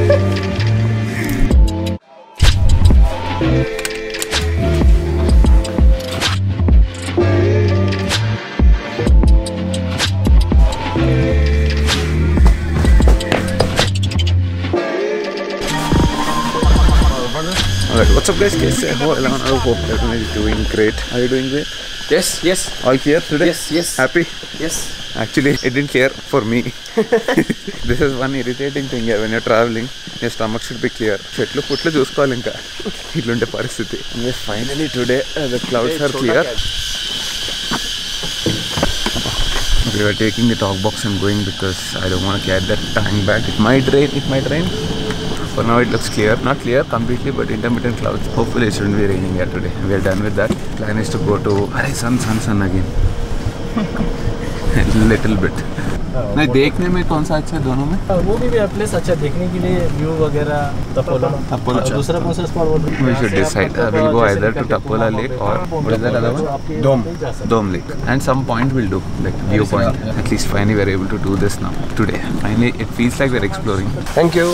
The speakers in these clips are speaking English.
Alright, what's up guys? I hope everyone is doing great. Are you doing great? Yes, yes. All clear today? Yes, yes. Happy? Yes. Actually, it didn't clear for me. This is one irritating thing here. When you're traveling, your stomach should be clear. Chetlu putlu chuskoవాలి ఇంకా ఇట్లుంటే పరిస్థితి. Yes, finally today the clouds are clear. We were taking the talk box and going because I don't want to carry that tank back. It might rain. For now it looks clear, not clear completely, but intermittent clouds. Hopefully it shouldn't be raining here today. We are done with that. Plan is to go to sun again. Little bit. नहीं देखने में कौन सा अच्छा है दोनों में? वो भी प्लेस अच्छा देखने के लिए व्यू वगैरह टपोला दूसरा कौन सा स्पॉट बोल रहे हैं? We should decide. We'll go either to Tapola Lake or what is that other one? Dome Lake. And some point we'll do, like view point. At least finally we're able to do this now today. Finally it feels like we're exploring. Thank you.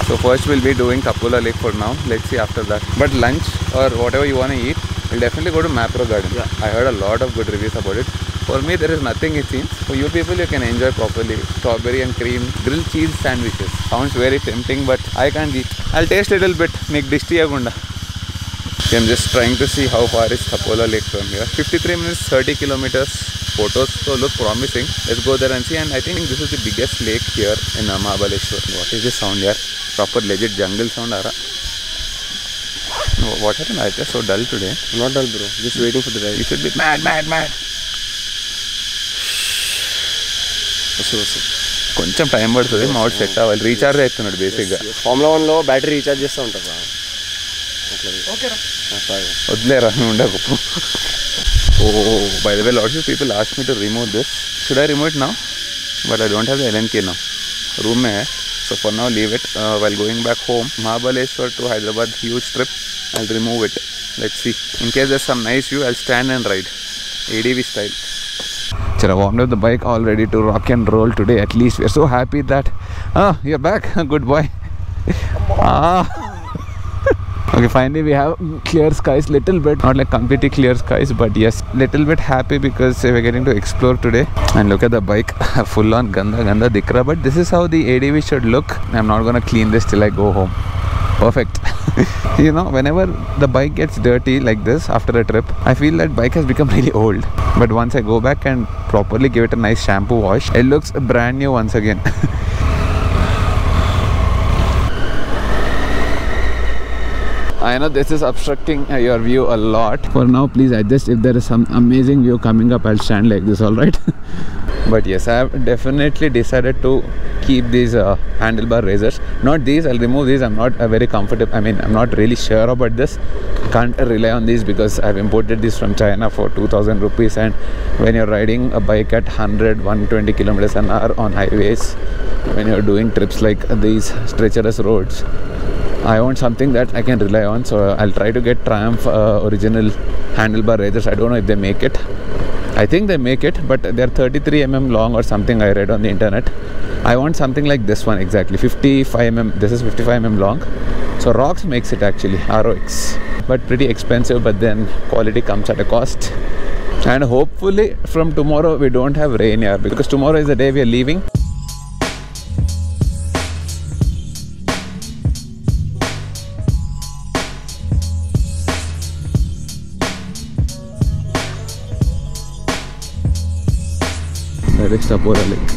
So first we'll be doing Tapola Lake for now. Let's see after that. But lunch or whatever you want to eat, we'll definitely go to Mapro Garden. Yeah. I heard a lot of good reviews about it. For me there is nothing it seems. For you people you can enjoy properly. Strawberry and cream, grilled cheese sandwiches. Sounds very tempting but I can't eat. I'll taste a little bit. Make dish tiyagunda. I'm just trying to see how far is Tapola Lake from here. 53 minutes, 30 kilometers. Photos so look promising. Let's go there and see. And I think this is the biggest lake here in Mahabaleshwar. What is this sound here? Proper legit jungle sound. What happened? I just so dull today. Not dull bro. Just waiting for the ride. You should be mad. కొంచెం time పడుతుంది మా వాడు set అవ్వాలి recharge అవుతున్నాడు బేసిక్గా formula 1లో battery recharge చేస్తూ ఉంటారు వదిలేరా ఉండకు oh by the way lots of people ask me to remove this should I remove it now but I don't have the LNK now room में है so for now leave it while going back home Mahabaleshwar to Hyderabad huge trip I'll remove it let's see in case there's some nice view I'll stand and ride ADV style. I warmed up the bike all ready to rock and roll today. At least we're so happy that you're back. Good boy. Okay, finally we have clear skies little bit, not like completely clear skies, but yes, little bit happy because we're getting to explore today. And look at the bike, full on ganda dikra, but this is how the ADV should look. I'm not gonna clean this till I go home. Perfect. You know, whenever the bike gets dirty like this after a trip, I feel that bike has become really old. But once I go back and properly give it a nice shampoo wash, it looks brand new once again. I know this is obstructing your view a lot. For now, please adjust. If there is some amazing view coming up, I'll stand like this, alright? But yes, I have definitely decided to keep these handlebar razors. Not these, I'll remove these. I'm not very comfortable. I mean, I'm not really sure about this. Can't rely on these because I've imported these from China for 2,000 rupees. And when you're riding a bike at 100-120 kilometers an hour on highways, when you're doing trips like these treacherous roads, I want something that I can rely on. So I'll try to get Triumph original handlebar razors. I don't know if they make it. I think they make it, but they're 33 mm long or something I read on the internet. I want something like this one exactly, 55 mm. This is 55 mm long. So Rox makes it actually, ROX. But pretty expensive, but then quality comes at a cost. And hopefully from tomorrow we don't have rain here because tomorrow is the day we are leaving. That is Tapola Lake.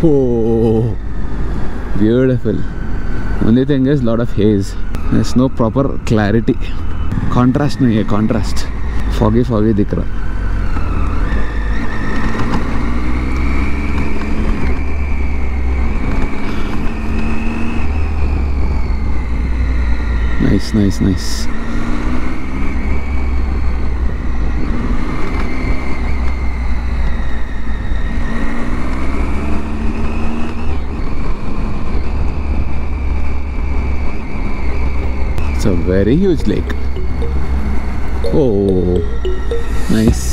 Oh, beautiful. Only thing is lot of haze. There's no proper clarity. Contrast nahi hai, contrast. Foggy dikh raha. Nice. It's a very huge lake. Oh, nice.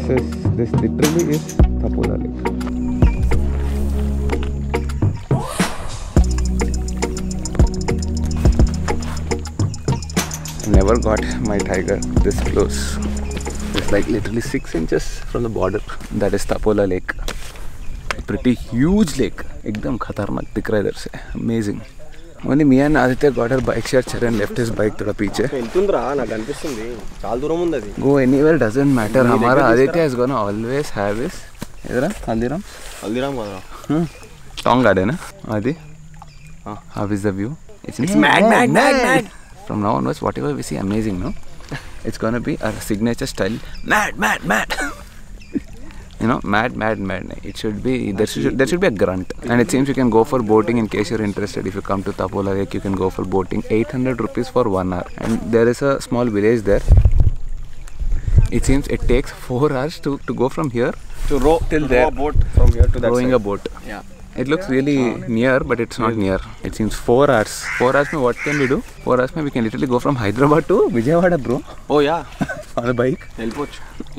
This literally is Tapola Lake. Never got my tiger this close. It's like literally 6 inches from the border. That is Tapola Lake. Pretty huge lake. Ekdam khatarnak dikh raha idhar se. Amazing. Only me and Aditya got our bike share. Charan left his bike thoda piche. Go anywhere doesn't matter. Hamara Aditya is gonna always have his Haldiram. Tong garden, Adi. How is the view? It's mad. From now onwards, whatever we see, amazing, no? It's gonna be our signature style. Mad. You know, mad. It should be, there should be a grunt. And it seems you can go for boating in case you're interested. If you come to Tapola Lake, you can go for boating. 800 rupees for 1 hour. And there is a small village there. It seems it takes 4 hours to go from here to row till there. Row a boat from here to that Rowing side. A boat. Yeah. It looks really near, but it's not near. It seems 4 hours. 4 hours, what can we do? 4 hours, we can literally go from Hyderabad to Vijayawada, bro. Oh yeah. On a bike.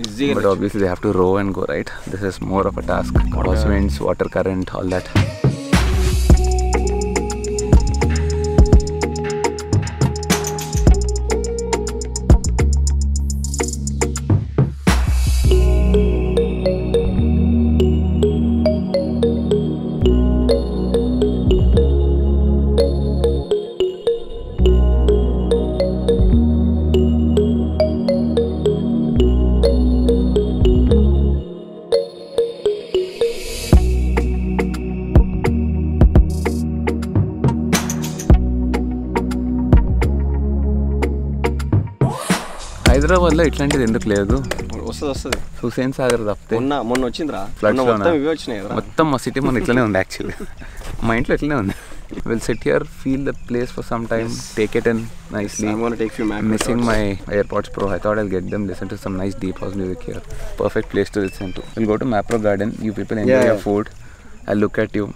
Easy. But obviously they have to row and go, right? This is more of a task. Crosswinds, water current, all that. హైదరాబాద్లో ఇట్లాంటిది ఎందుకు లేదు? వస్తుంది హుసేన్ సాగర్ తప్పితే మొన్న వచ్చిందిరా. మొత్తం మా సిటీ మొన్న ఇట్లనే ఉంది యాక్చువల్లీ. మా ఇంట్లో ఇట్లనే ఉంది. We'll sit here, feel the place for some time, take it in nicely. I'm gonna take few macro Missing shots. my AirPods Pro. I thought I'll get them, listen to some nice deep house music here. Perfect place to listen to. We'll go to Mapro Garden. You people enjoy your food. I'll look at you.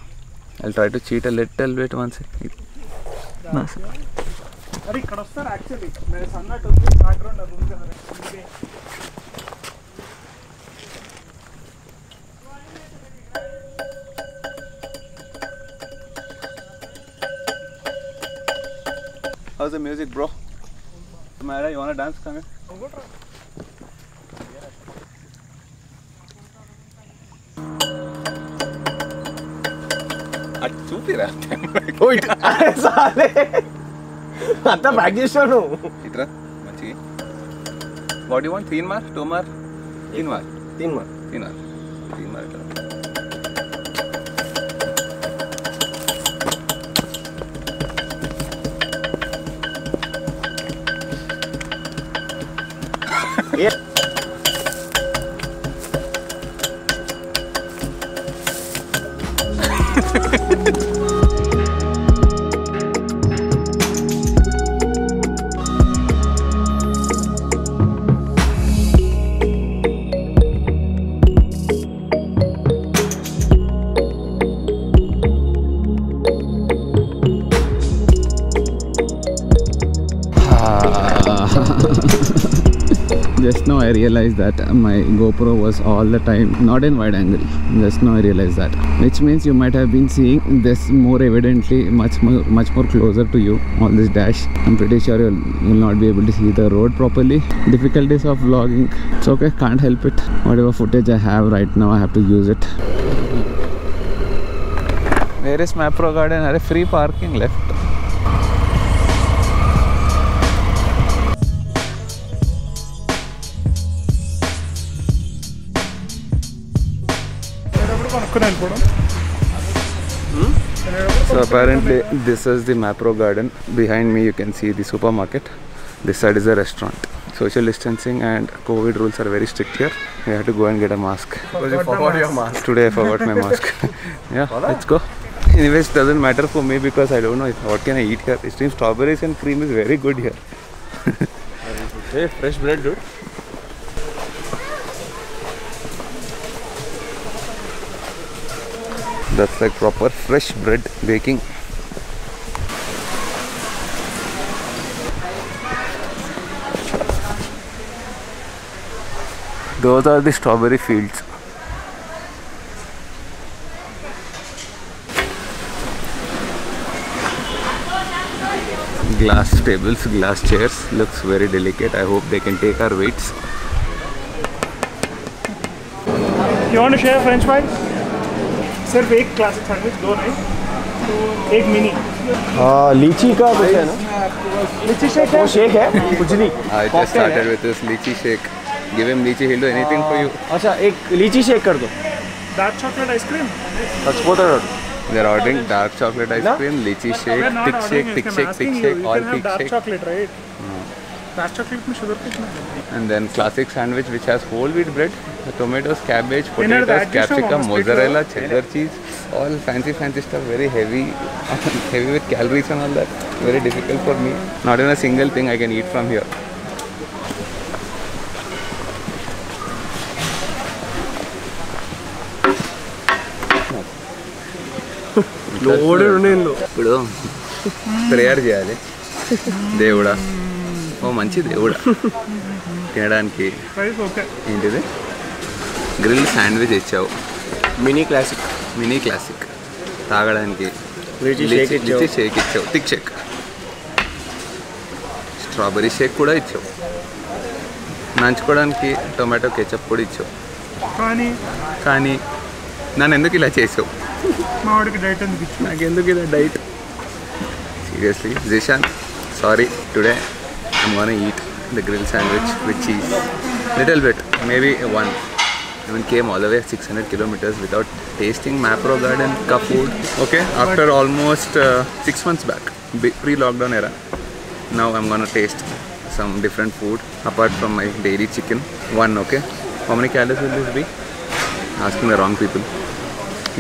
I'll try to cheat a little bit once. अरे ఇక్కడ వస్తారు actually నేను సన్నట్టు background అది ఉంది కదా. How's the music, bro? Mara, you wanna dance? Come here. చూపిరా అంతా back చేసాను. ఇట్రా మంచి. What do you want? 3 मार 2 मार 3 मार 3 मार 3 मार इट्रा. Just now I realized that my GoPro was all the time not in wide angle. Just now I realized that, which means you might have been seeing this more evidently, much more closer to you on this dash. I'm pretty sure you'll not be able to see the road properly. Difficulties of vlogging. It's okay, can't help it. Whatever footage I have right now, I have to use it. Where is Mapro Garden? Are free parking left? So apparently this is the Mapro Garden. Behind me you can see the supermarket. This side is a restaurant. Social distancing and COVID rules are very strict here. You have to go and get a mask. You forgot your mask. Today I forgot my mask. Yeah, let's go. Anyways, doesn't matter for me because I don't know what can I eat here. It seems strawberries and cream is very good here. Hey, fresh bread, dude. That's like proper fresh bread baking. Those are the strawberry fields. Glass tables, glass chairs, looks very delicate. I hope they can take our weights. You want to share French fries? सिर्फ एक classic sandwich, दो नहीं, एक mini. लीची का कुछ है ना? लीची शेक है? शेक है कुछ नहीं। I just started with this lychee shake. Give him lychee, he'll do anything for you. अच्छा एक लीची शेक कर दो। Dark chocolate ice cream. They're ordering dark chocolate ice cream, lychee shake, thick shake, thick shake, thick shake, all thick dark shake. Chocolate right? Dark chocolate में sugar कितना है? And then classic sandwich which has whole wheat bread, tomatoes, cabbage, Inner the potatoes, addition capsicum, of mozzarella, cheddar cheese, all fancy stuff, very heavy, heavy with calories and all that. Very difficult for me. Not even a single thing I can eat from here. Loaded ఉన్నాయి ఇందులో. ఇప్పుడు prayer చేయాలి, దేవుడా ఓ మంచి దేవుడా తినడానికి price okay. ఏంటిది grill sandwich ఇచ్చావు, మినీ క్లాసిక్ మినీ క్లాసిక్, తాగడానికి లీచీ షేక్ ఇచ్చావు. లిచీ షేక్ ఇచ్చావు, థిక్ షేక్, స్ట్రాబెరీ షేక్ కూడా ఇచ్చావు, నంచుకోవడానికి టొమాటో కెచప్ కూడా ఇచ్చావు. కానీ నన్ను ఎందుకు ఇలా చేసావు? మా వాడికి డైట్ ఎందుకు ఇచ్చావు? నాకు ఎందుకు ఇలా diet? Seriously Zeeshan, sorry, today I'm gonna eat the grilled sandwich with cheese. Little bit, maybe one. I mean, came all the way 600 kilometers without tasting Mapro Garden ka food. Okay, after almost 6 months back, pre-lockdown era. Now I'm gonna taste some different food apart from my daily chicken. One, okay. How many calories will this be? Asking the wrong people.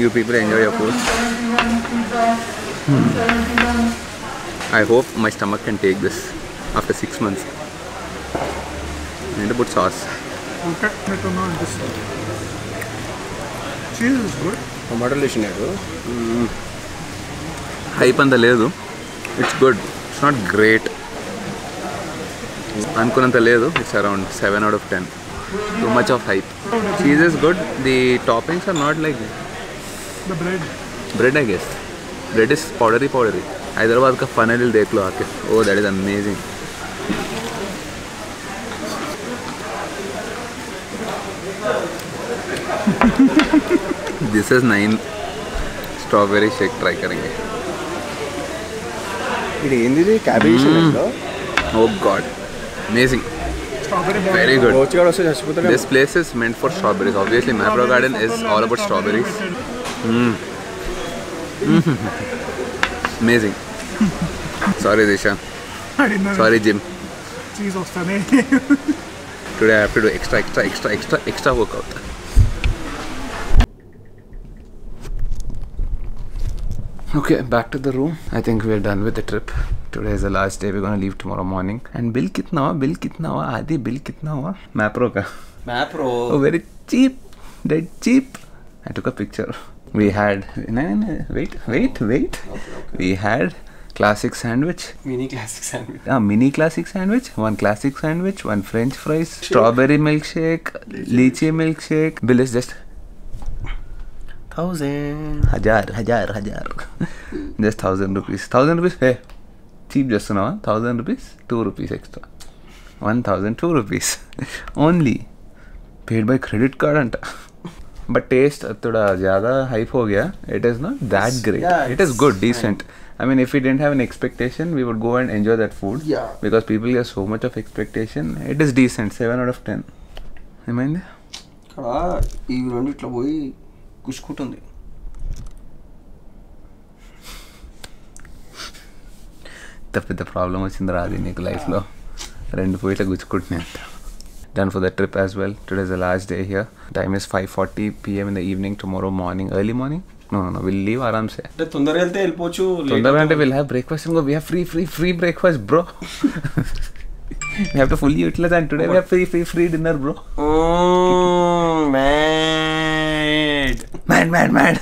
You people enjoy your food. I hope my stomach can take this after 6 months. I need to put sauce. Okay, I don't know this. Cheese is good. టొమాటోలు వేసినాడు. Hype అంత లేదు, it's good, it's not great అనుకున్నంత లేదు, it's around 7 out of 10. Too much of hype. Cheese is good, the toppings are not like The bread. I guess. Bread is powdery. Hyderabad ka funnel dekh lo aake. Oh, that is amazing. This is 9 strawberry shake try karenge. ఇది ఏంది cabbage ఇందులో. Oh god, amazing, Strawberry very good. రోచిగాడు వస్తే చచ్చిపోతాడు. This place is meant for strawberries. Obviously Mapro Garden is all about strawberries. Amazing. Sorry Disha, I didn't know. sorry Jim. Cheese వస్తానే. Today I have to do extra workout. Okay, back to the room. I think we're done with the trip. Today is the last day. We're gonna leave tomorrow morning. And bill kitna hua? Adi bill kitna hua? Mapro ka. Mapro. Oh, very cheap. Dead cheap. I took a picture. We had no, wait. We had classic sandwich. Mini classic sandwich. Mini classic sandwich, one classic sandwich, one French fries, strawberry milkshake, lychee milkshake. Bill is just 1000. हजार. Just 1,000 rupees. 1,000 rupees. Hey, cheap just now. 1,000 rupees, 2 rupees extra. 1,002 rupees only. Paid by credit card anta. But taste thoda zyada hype ho gaya. It is not that great. Yeah, it is good, decent. I mean, if we didn't have an expectation, we would go and enjoy that food. Yeah. Because people get so much of expectation. It is decent. 7 out of 10. Am ఇక్కడ ఈ రెండు ఇట్లా పోయి కుష్కుంటుంది. పెద్ద problem వచ్చింది రాది నీకు లైఫ్లో, రెండు పోయిట్లా గుచ్చుకుంటున్నాయి అంట. Done for the trip as well. Today is the last day here. Time is 5:40 p.m. in the evening. Tomorrow morning, early morning. No. We'll leave आराम से. అంటే తొందరగా వెళ్తే వెళ్ళిపోవచ్చు. తొందరగా అంటే we'll have breakfast and go. We have free breakfast, bro. We have to fully utilize, and today we have free dinner, bro. Mad.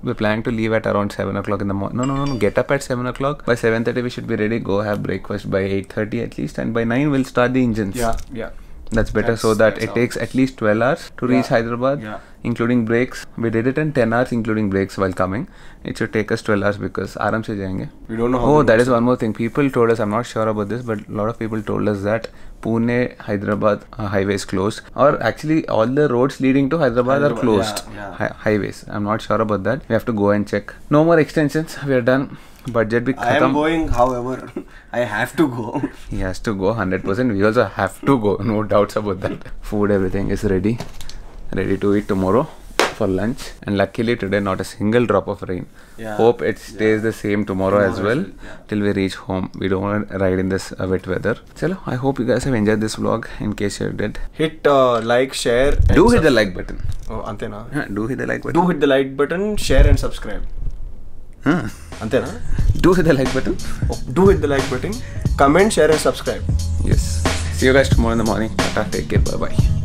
We're planning to leave at around 7 o'clock in the morning. No. Get up at 7 o'clock. By 7:30 we should be ready. Go have breakfast by 8:30 at least. And by 9 we'll start the engines. Yeah. That's better, so that it takes at least 12 hours to reach Hyderabad, including breaks. We did it in 10 hours including breaks while coming. It should take us 12 hours because aaram se jayenge. We don't know how. Oh, that is one more thing. People told us, I'm not sure about this, but a lot of people told us that Pune Hyderabad highway is closed, or actually all the roads leading to Hyderabad are closed. Highways. I'm not sure about that. We have to go and check. No more extensions. We are done. Budget bhi khatam. I am going, however, I have to go. He has to go 100%. We also have to go. No doubts about that. Food, everything is ready. Ready to eat tomorrow for lunch. And luckily today not a single drop of rain. Hope it stays the same tomorrow as well till we reach home. We don't want to ride in this wet weather. Chalo, I hope you guys have enjoyed this vlog. In case you did, hit like, share. Do hit the like button. Oh, antena. Do hit the like button. Do hit the like button, share and subscribe. Antena. Do hit the like button. Oh, do hit the like button. Comment, share and subscribe. Yes. See you guys tomorrow in the morning. Tata, take care. Bye bye.